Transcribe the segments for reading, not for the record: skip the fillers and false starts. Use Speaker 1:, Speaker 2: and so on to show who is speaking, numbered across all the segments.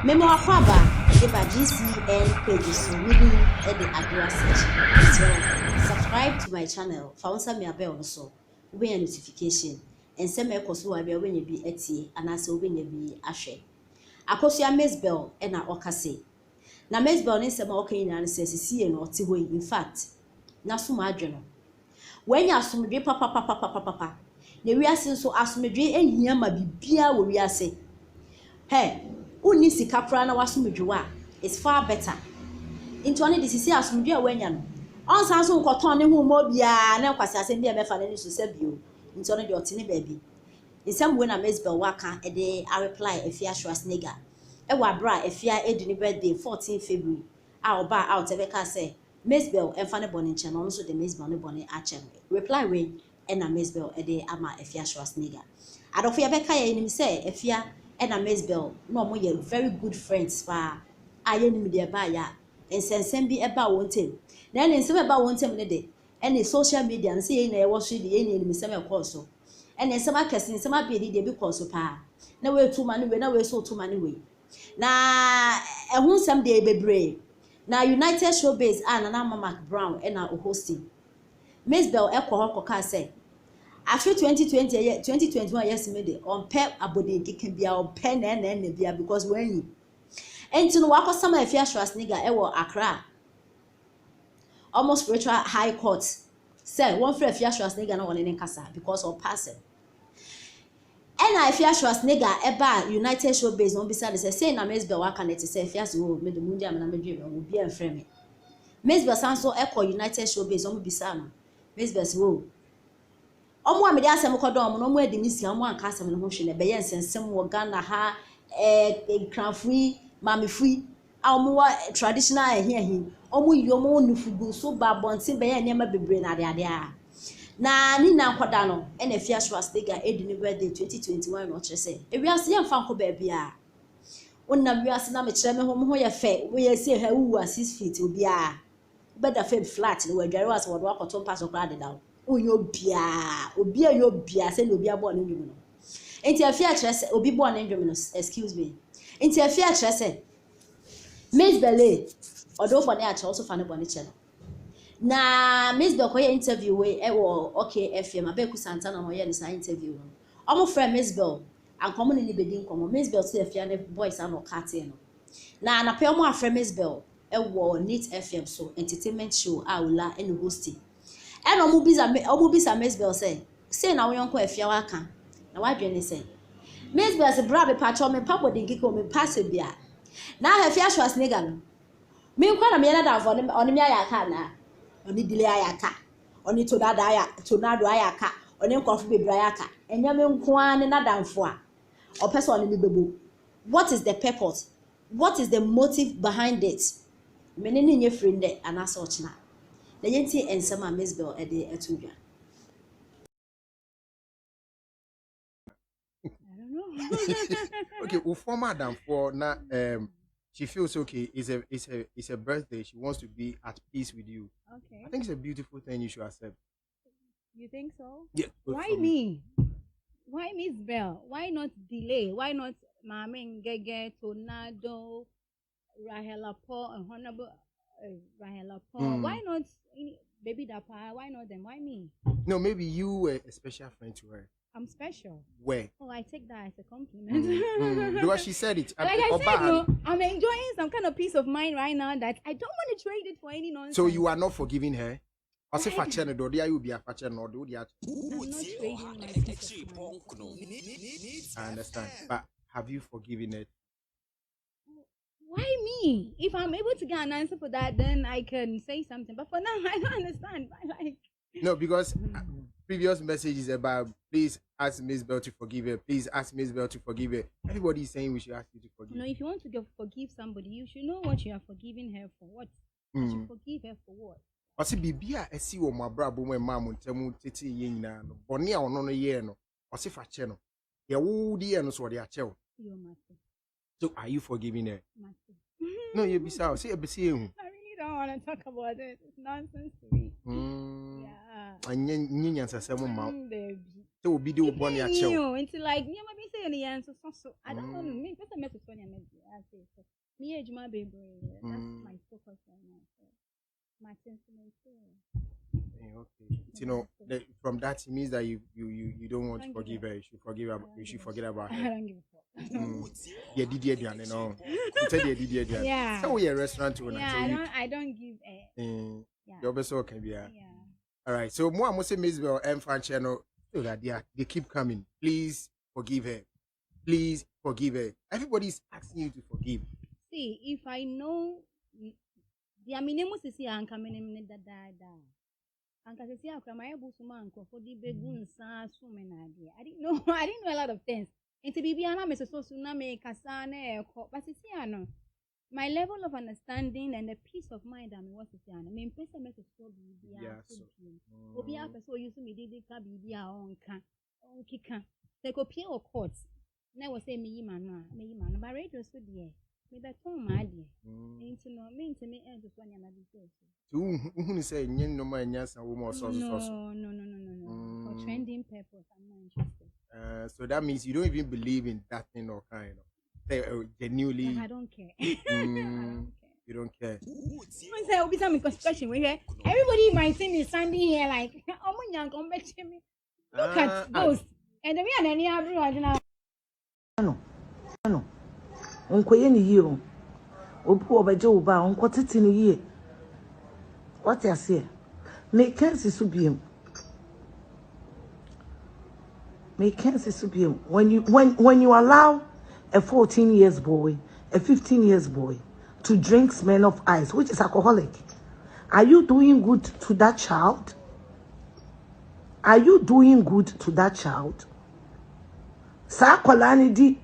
Speaker 1: Memo akwaba eba GCN page so medu e the address section. So subscribe to my channel. Found some me bell so we notification. And send me a course where we be etie and as we be ashe. Akosia Miss Bell and na okase. Na Miss Bell ni sema okay na says see no ti hoyi. In fact, na so ma adweno. When you asomdwe papa. Na wiase nso asomdwe ehia ma bibia wo wiase. Hey, uni sika kra na wasomdwe wa is far better. Into one this is asomdwe a wanya no. On san so nkoton ne hu mo bia na kwase asem bia mefa na ni so sebio. Into one de otene baabi. Nsem we na Miss Bell waka e de a reply Efia Schwarzenegger. E wa bra Efia eduni birthday 14 February. A oba out e ka say Miss Bell emfa ne bone nche no so de Miss Bell ne bone a che. Reply we e na Miss Bell e de ama Efia Schwarzenegger. Adofo ye be ka ye nim say Efia e na Miss Bell no mo ye very good friends pa. Aye nim de ba ya. Ensensem bi e ba wontem. Na ensem e ba wontem ne de. E ne social media nse ye na ye wo so de ye ne nim sem e call so. And then some akesi some abedi de bi koso pa na we tu mani we na we so tu mani we na ehun sam de bebre na United Showbiz na Mark Brown na hosting Miss Bell ekọ ka say after 2020 2021 yes me de on pe abodi keke bia on pe na bia because when you enti no wakọ sama Efia Schwarzenegger wo Accra almost spiritual high court say one friend Efia Schwarzenegger na won in kasa because of passing. And I fear Schwarzenegger eba United Showbiz on beside say na Miss Bell waka net say Efia so me the mundia na me dream will be en frame. Miss Bell sanso echo United Showbiz on beside no. Miss Bell so omo amede asem kodo omo no mo adi misi omo anka asem no ho hwe na be ye nsensem wo Ghana ha kranfui mamefui a omo wa traditional ahi omo yi omo nufugu so ba bontin be ye nema bebre na ade a na ni na nkoda no na Efia Schwarzenegger edini birthday 2021 no kire say ewiase ye mfa nko ba bia wonnam wiase na me kire me ho ye fe we ye se ha wu 6 feet obi a beda fe flat no wadware was wodo akoto mpa so kra de dawo onyo bia obi ayo bia se na obi abo ne ndwum no enti Efia kire say obi bo ne ndwum no excuse me enti Efia kire say Miss Belle odo fo ne a kire also fa ne bo ne kire no na Miss Bell ko ye interview we e wo okay FM abeku Santana ho ye ni sa interview no omo friend Miss Bell ankomo ni bedi nkomo Miss Bell say Efia ne voice ano kate no na pe omo afre Miss Bell e wo Neat FM so entertainment show awula ene hosting e no omo bisa Miss Bell say na wo yonko Efia waka na wadwe ne say Miss Bell say bra be pacho me pabo de ngiko me pass bia na Efia Schwarzenegger no me nkwa na me na da fo oni me ayaka na oni dile ayaka oni to dada aya ayaka oni nkofu bebre ayaka enyame nko an na danfo a opese oni bebo. What is the purpose? What is the motive behind it? Mene ni nye friend de anasa ochina na yenti ensema Miss Bell e de etudwa.
Speaker 2: I don't know.
Speaker 3: Okay, well, former than for now, she feels okay. It's a birthday. She wants to be at peace with you.
Speaker 2: Okay.
Speaker 3: I think it's a beautiful thing you should accept.
Speaker 2: You think so?
Speaker 3: Yeah.
Speaker 2: Why me? Why Miss Bell? Why not delay? Why not Mame Ngege, Tornado, Rahela Paul, and Honorable Rahela Paul? Why not Baby Dapa? Why not them? Why me?
Speaker 3: No, maybe you were a special friend to her.
Speaker 2: I'm special.
Speaker 3: Where?
Speaker 2: Oh, I take that as a compliment.
Speaker 3: Because she said it.
Speaker 2: Like I said, no, I'm enjoying some kind of peace of mind right now that I don't want to trade it for any nonsense.
Speaker 3: So you are not forgiving her? I say for channel, do you be a factor no do
Speaker 2: I'm not trading my peace of mind.
Speaker 3: I understand, but have you forgiven it?
Speaker 2: Why me? If I'm able to get an answer for that, then I can say something. But for now, I don't understand.
Speaker 3: No, because previous messages about please ask Miss Bell to forgive her. Please ask Miss Bell to forgive her. Everybody is saying we should ask you to forgive.
Speaker 2: No, if you want to forgive somebody, you should know what you are forgiving her for. What? You should forgive her for what?
Speaker 3: I say bibia esi wo mabra bo mo ma mo ntemu tete ye nyina no. Bone a ono no ye no. I say fa che no. Ye wo di ye no so de ache wo.
Speaker 2: Your master.
Speaker 3: So are you forgiving her?
Speaker 2: Master.
Speaker 3: No, you be say say be say hu.
Speaker 2: I really don't want to talk about it. It's nonsense to me. Yeah.
Speaker 3: Anya nyansasem ma.
Speaker 2: Baby.
Speaker 3: So obi de wo bone ache wo.
Speaker 2: Until like me be saying the answer so I don't want to make person message when I say so. me ejuma baby. That's my focus right now. So, Martin
Speaker 3: okay. You know, from that it means that you don't want to forgive her. You should forgive her. You should forget about her.
Speaker 2: I don't give a fuck.
Speaker 3: Yeah, did you know? You said did you?
Speaker 2: Yeah.
Speaker 3: So we a restaurant owner.
Speaker 2: Yeah,
Speaker 3: So
Speaker 2: I don't give a.
Speaker 3: yeah. Your best work can be.
Speaker 2: Yeah.
Speaker 3: All right. So more, I must say, Miss Bell and fan channel. So that they keep coming. Please forgive her. Please forgive her. Everybody's asking you to forgive.
Speaker 2: See, if I know, the aminemo sisi anka menemne da. Anka sisi akra my busuma anko for the begun sa sumenade. I didn't know a lot of things. Into bibiana me so suna me kasane ko. But sisi ano, my level of understanding and the peace of mind I'm what sisi ano. Me impesa me to so bibia. Obi a so use me didi ka bibia onka. Onkika. They go pay or courts. Now was say me man, but radio so dear. Me that too mad. Ain't no mean to me and just one another person.
Speaker 3: Who say no man yes and woman so
Speaker 2: No. For trending purpose, I'm not interested.
Speaker 3: So that means you don't even believe in that thing or kind of say genuinely.
Speaker 2: I don't care. I don't care.
Speaker 3: You don't care.
Speaker 2: I say I'll be some construction we here. Everybody might see me standing here like oh my young come back to me. Look at those. And we are any everyone now.
Speaker 4: No. Onkoye ni yi o. Obu obaje oba onko titi ni yi. What you say? Make cancer subiem. When you allow a 14 years boy, a 15 years boy to drink Smirnoff Ice, which is alcoholic, are you doing good to that child? Are you doing good to that child? Sa kwalani di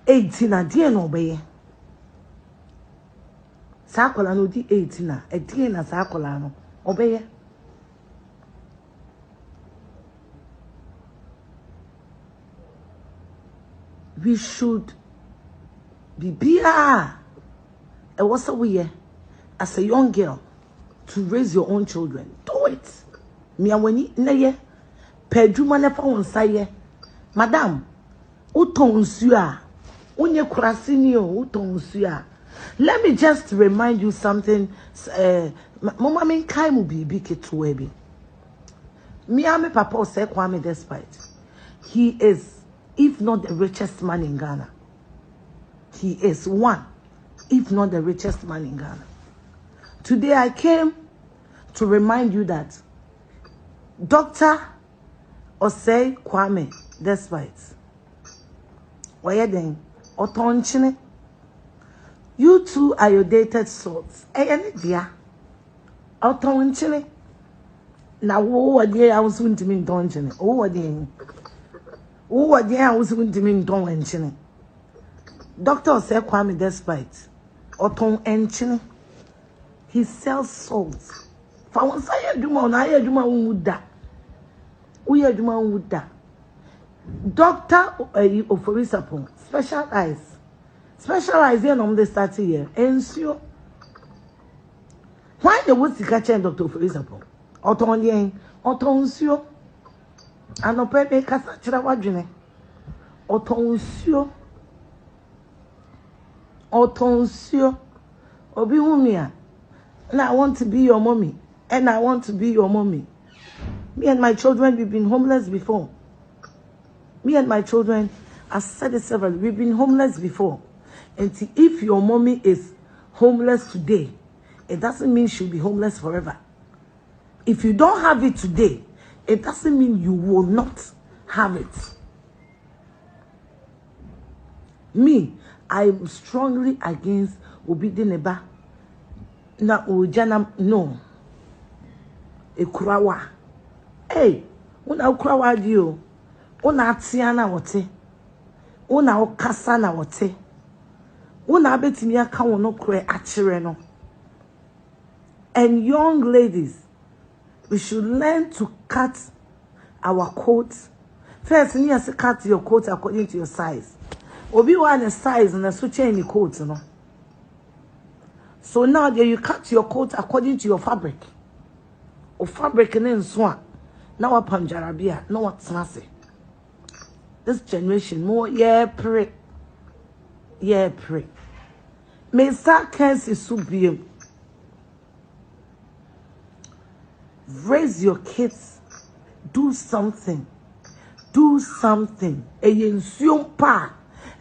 Speaker 4: 18 na die no be sa kwala no di 18 na e die na sa kwala no obeye we should be bia e was we as a young girl to raise your own children. Do it. Me awani na ye peduma na fa wonsa ye madam utonsu a unye kurasini o utonsu a. Let me just remind you something. Mama min kai mu bibi ketuwe bi. Me and my papa say Kwame Despite. He is, if not the richest man in Ghana. He is one, if not the richest man in Ghana. Today I came to remind you that Dr. Osei Kwame Despite. Why then? Otonchine. You two are your dated souls. Any dear. Otonchine. Now, what dear I was going to mean donchine. Oh, what dear. Oh, what dear I was going to mean donchine. Doctor said Kwame Despite. Oton enchine. He sells souls. For once I do my Uda. We are doing Uda. Dr. Oforisapo, specialize in on the 30 year. And so, why the woods to catch Dr. Oforisapo? Otonsio, and no pepe Casachra Wagine. Otonsio, Obiumia. And I want to be your mommy, and I want to be your mommy. Me and my children, we've been homeless before. Me and my children, I said it several, we've been homeless before. And if your mommy is homeless today, it doesn't mean she'll be homeless forever. If you don't have it today, it doesn't mean you will not have it. Me, I'm strongly against Obidineba. Na Ujana, no. Ekurawa. Hey, una ukurawa dio. Una tiana wote. Una okasa na wote. Una betimi aka wono kure achire no. And young ladies, we should learn to cut our coats. First, you have to cut your coat according to your size. Obi want a size and a switch any coat, no. So now you cut your coat according to your fabric. Or fabric and then swan. Now a panjarabia, no what's nasty. This generation more pray. me sa cancer subiem. Raise your kids. Do something. Do something. Eye nsuom pa.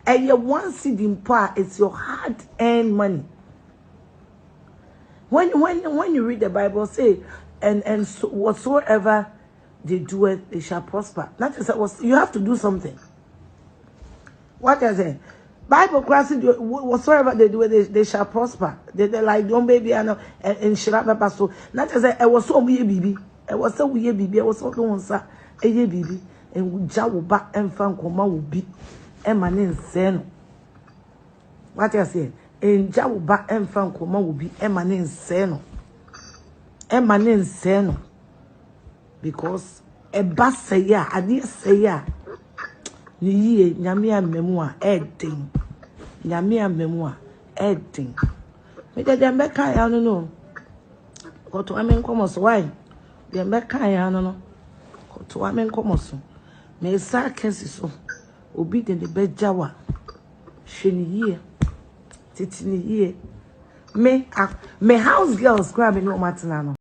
Speaker 4: Eye one seed in pa. It's your hard-earned money. When you read the Bible, say, and so whatsoever they do it, they shall prosper. That is you have to do something. What I say? Bible class, whatsoever they do it, they shall prosper. They like don't baby and shirapa so. That is I was so weird baby. I was so weird baby. I was so don't say a baby and jaw back and fan koma will be emanin sen. What I say? And jaw back and fan koma will be emanin sen. Emanin sen. Because a bass say ya, I did say ya. Ni nyame amemua edding. Nyame amemua edding. Me de dem beka ya no. Ko to amen komos why? Dem beka ya no. Ko to amen komos. Me sa kesi so. Obi de bejawa. Hweni yie. Titini yie. Me house girls grab me no matter no.